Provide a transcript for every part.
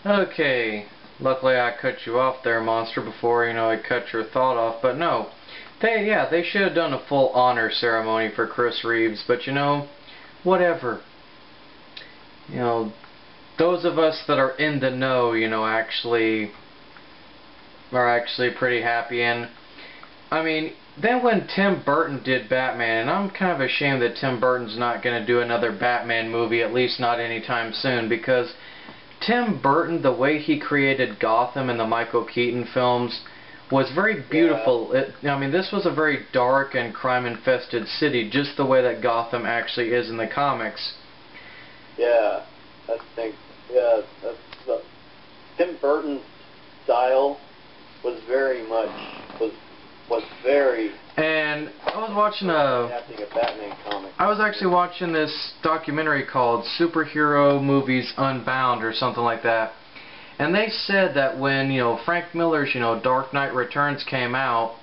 Okay, luckily I cut you off there, Monster, before, I cut your thought off, but no. They should have done a full honor ceremony for Chris Reeves, but whatever. You know, those of us that are in the know, are actually pretty happy, and, I mean, then when Tim Burton did Batman, and I'm kind of ashamed that Tim Burton's not going to do another Batman movie, at least not anytime soon, because Tim Burton, the way he created Gotham in the Michael Keaton films, was very beautiful. I mean, this was a very dark and crime-infested city, just the way that Gotham actually is in the comics. Yeah, I think, Tim Burton's style was very much, was very... And I was watching a Batman comic. I was actually watching this documentary called Superhero Movies Unbound or something like that. And they said that when, Frank Miller's, Dark Knight Returns came out,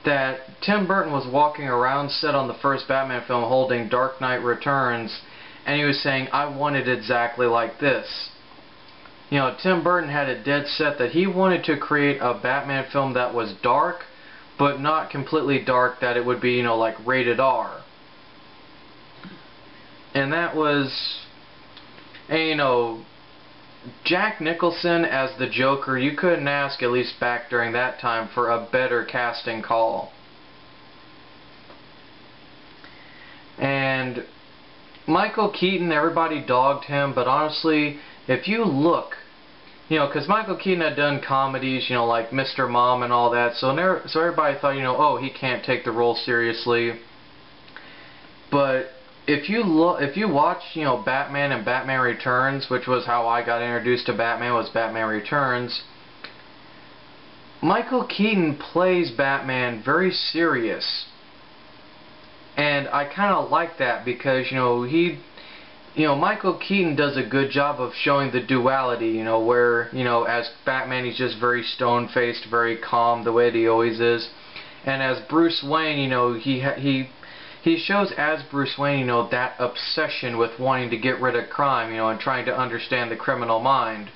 that Tim Burton was walking around set on the first Batman film holding Dark Knight Returns, and he was saying, I want it exactly like this. Tim Burton had it dead set that he wanted to create a Batman film that was dark, but not completely dark, that it would be, like rated R. And that was, and Jack Nicholson as the Joker, you couldn't ask, at least back during that time, for a better casting call. And Michael Keaton, everybody dogged him, but honestly, if you look, because Michael Keaton had done comedies, like Mr. Mom and all that, so everybody thought, oh, he can't take the role seriously. But if you watch, Batman and Batman Returns, which was how I got introduced to Batman, was Batman Returns, Michael Keaton plays Batman very serious. And I kind of like that because, Michael Keaton does a good job of showing the duality, where, as Batman he's just very stone-faced, very calm, the way that he always is. And as Bruce Wayne, he shows as Bruce Wayne, that obsession with wanting to get rid of crime, and trying to understand the criminal mind.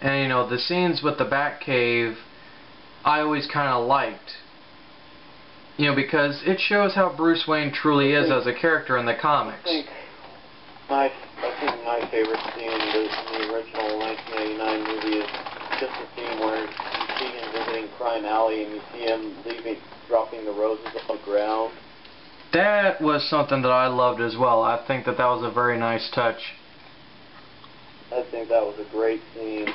And, the scenes with the Batcave, I always kind of liked. Because it shows how Bruce Wayne truly is as a character in the comics. I think my favorite scene in the original 1999 movie is just the scene where you see him visiting Crime Alley and you see him dropping the roses on the ground. That was something that I loved as well. I think that was a very nice touch. I think that was a great scene.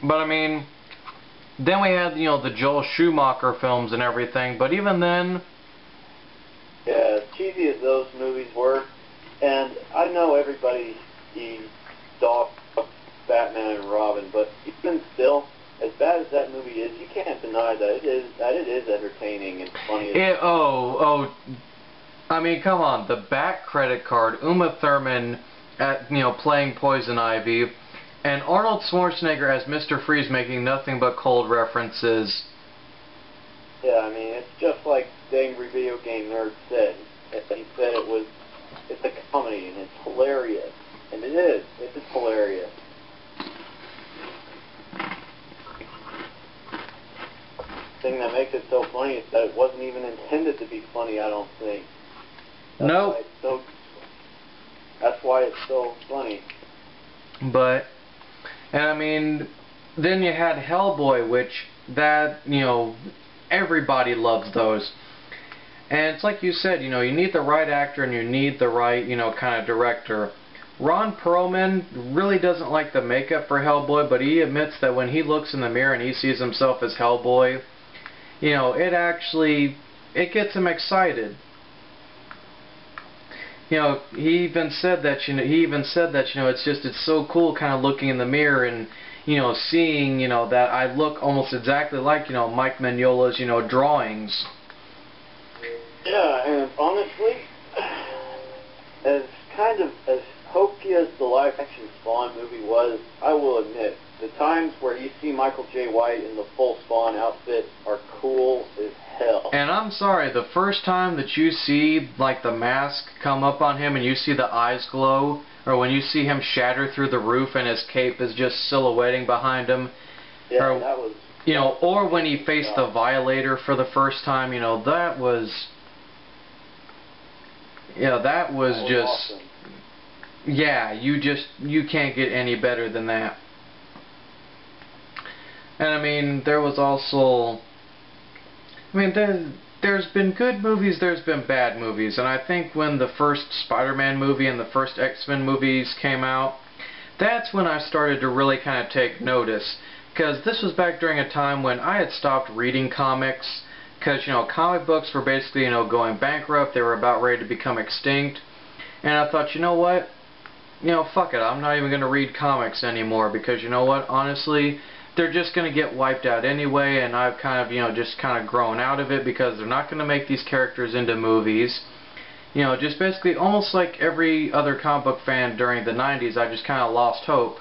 But I mean, then we had, the Joel Schumacher films and everything, but even then... Yeah, as cheesy as those movies were, and I know everybody dogged Batman and Robin, but even still, as bad as that movie is, you can't deny that it is entertaining and funny. I mean, come on, the back credit card, Uma Thurman playing Poison Ivy, and Arnold Schwarzenegger as Mr. Freeze making nothing but cold references. Yeah, I mean, it's just like the Angry Video Game Nerd said. He said it's a comedy and it's hilarious. And it is. It is hilarious. The thing that makes it so funny is that it wasn't even intended to be funny, I don't think. Nope. That's why it's so funny. But, and I mean, then you had Hellboy, which everybody loves those. And it's like you said, you need the right actor and you need the right, kind of director. Ron Perlman really doesn't like the makeup for Hellboy, but he admits that when he looks in the mirror and he sees himself as Hellboy, it gets him excited. He even said that, it's so cool kind of looking in the mirror and, seeing, that I look almost exactly like, Mike Mignola's, drawings. Yeah, and honestly, as hokey as the live-action Spawn movie was, I will admit, the times where you see Michael J. White in the full Spawn outfit are cool as hell. And I'm sorry, the first time that you see, like, the mask come up on him and you see the eyes glow, or when you see him shatter through the roof and his cape is just silhouetting behind him, yeah, or, that was... you know, or when he faced the Violator for the first time, you know, that was... Yeah, that was just... Awesome. Yeah, you can't get any better than that. And I mean, there was also... I mean, there's been good movies, there's been bad movies, and I think when the first Spider-Man movie and the first X-Men movies came out, that's when I started to really kind of take notice. Because this was back during a time when I had stopped reading comics, because, you know, comic books were basically, you know, going bankrupt, they were about ready to become extinct, and I thought, you know what? You know, fuck it, I'm not even going to read comics anymore, because, you know what, honestly, they're just going to get wiped out anyway, and I've kind of, you know, just kind of grown out of it, because they're not going to make these characters into movies. You know, just basically, almost like every other comic book fan during the 90s, I just kind of lost hope.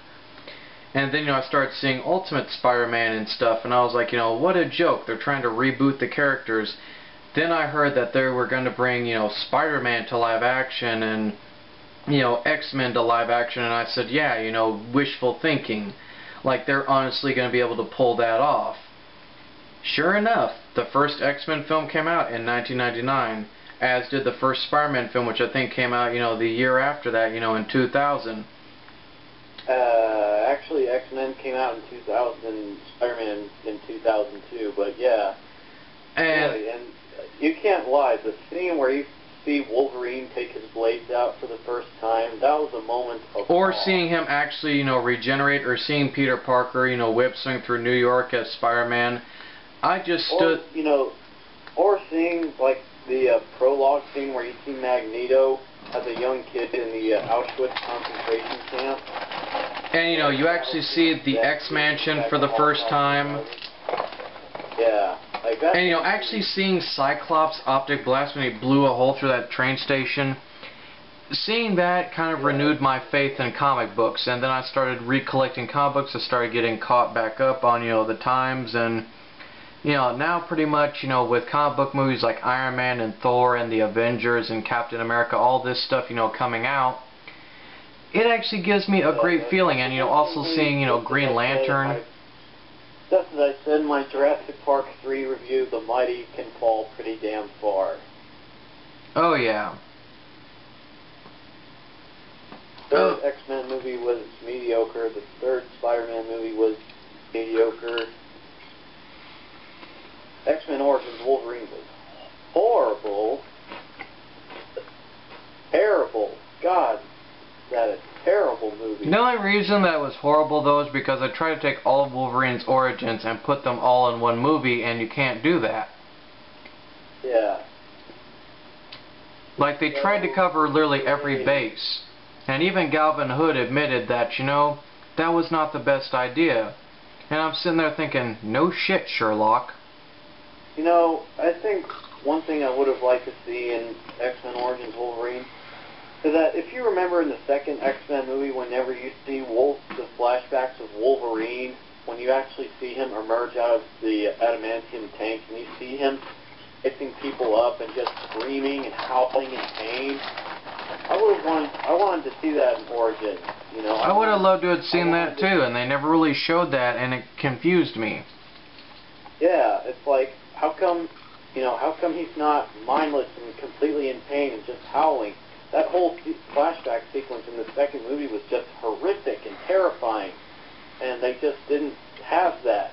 And then, you know, I started seeing Ultimate Spider-Man and stuff, and I was like, you know, what a joke, they're trying to reboot the characters. Then I heard that they were going to bring, you know, Spider-Man to live action, and, you know, X-Men to live action, and I said, yeah, you know, wishful thinking. Like, they're honestly going to be able to pull that off. Sure enough, the first X-Men film came out in 1999, as did the first Spider-Man film, which I think came out, you know, the year after that, you know, in 2000. Actually, X-Men came out in 2000, and Spider-Man in 2002, but yeah. And, boy, and you can't lie, the scene where you see Wolverine take his blades out for the first time, that was a moment of or awe. seeing him actually, you know, regenerate, or seeing Peter Parker, you know, whip swing through New York as Spider-Man. I just stood... Or, you know, or seeing, like, the prologue scene where you see Magneto as a young kid in the Auschwitz concentration camp. And, you know, you actually see the X-Mansion for the first time. Yeah. Like that. And, you know, actually seeing Cyclops' optic blast when he blew a hole through that train station, seeing that kind of renewed my faith in comic books. And then I started recollecting comic books. I started getting caught back up on, you know, the times. And, you know, now pretty much, you know, with comic book movies like Iron Man and Thor and the Avengers and Captain America, all this stuff, you know, coming out, it actually gives me a great feeling. And, you know, also seeing, you know, Green Lantern. Just as I said in my Jurassic Park 3 review, the mighty can fall pretty damn far. Oh, yeah. The third X-Men movie was mediocre. The third Spider-Man movie was mediocre. X-Men Origins Wolverine was horrible. Terrible. God, that is a terrible movie. The only reason that was horrible, though, is because I tried to take all of Wolverine's origins and put them all in one movie, and you can't do that. Yeah. Like, they tried to cover literally every base. And even Calvin Hood admitted that, you know, that was not the best idea. And I'm sitting there thinking, no shit, Sherlock. You know, I think one thing I would have liked to see in X-Men Origins Wolverine is that if you remember in the second X-Men movie, whenever you see the flashbacks of Wolverine, when you actually see him emerge out of the adamantium tank and you see him picking people up and just screaming and howling in pain, I wanted to see that in Origins. You know, I would have loved to have seen that too, and they never really showed that, and it confused me. Yeah, it's like, how come he's not mindless and completely in pain and just howling? That whole flashback sequence in the second movie was just horrific and terrifying, and they just didn't have that.